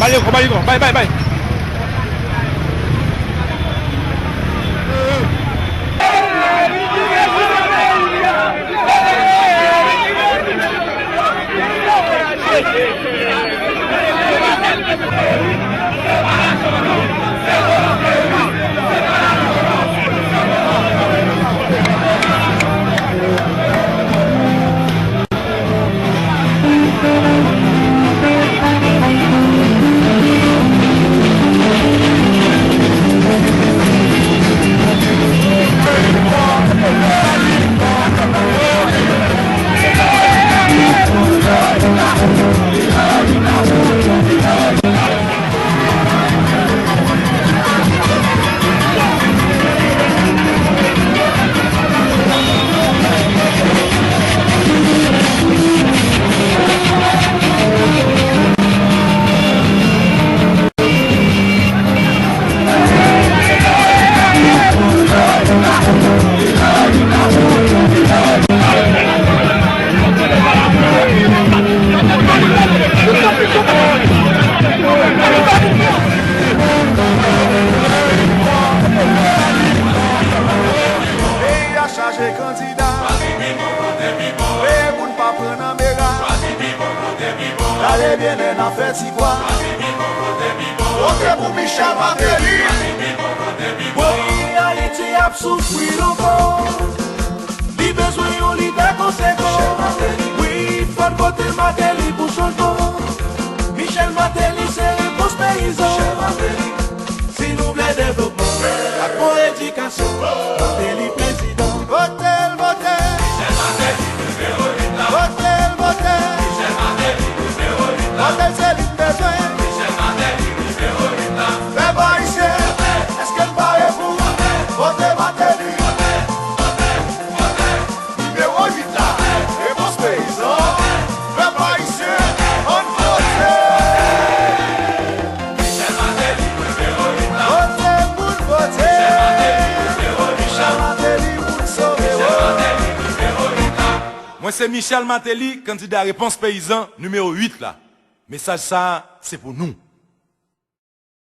Bye, bye, bye. Allez bien en fait si quoi Votez pour Michel Martelly Oui, Haïti a souffri encore Il besoin d'un leader conséquent Oui, faut voter Martelly pour son tour Michel Martelly c'est réponse paysan Si nous voulons développement La bonne éducation Martelly président Votez, votez Michel Martelly numéro 1 Votez, votez Michel Martelly Votez, c'est besoin Michel Martelly numéro 1 Fais pas ici Est-ce qu'elle paraît pour Votez Martelly Numéro 8 là Réponse paysan Fais pas ici On vote Michel Martelly numéro 1 Votez pour voter Michel Martelly pour sauver Michel Martelly numéro 1 Moi, c'est Michel Martelly, candidat à Réponse Paysan, numéro 8 là. Message ça, c'est pour nous.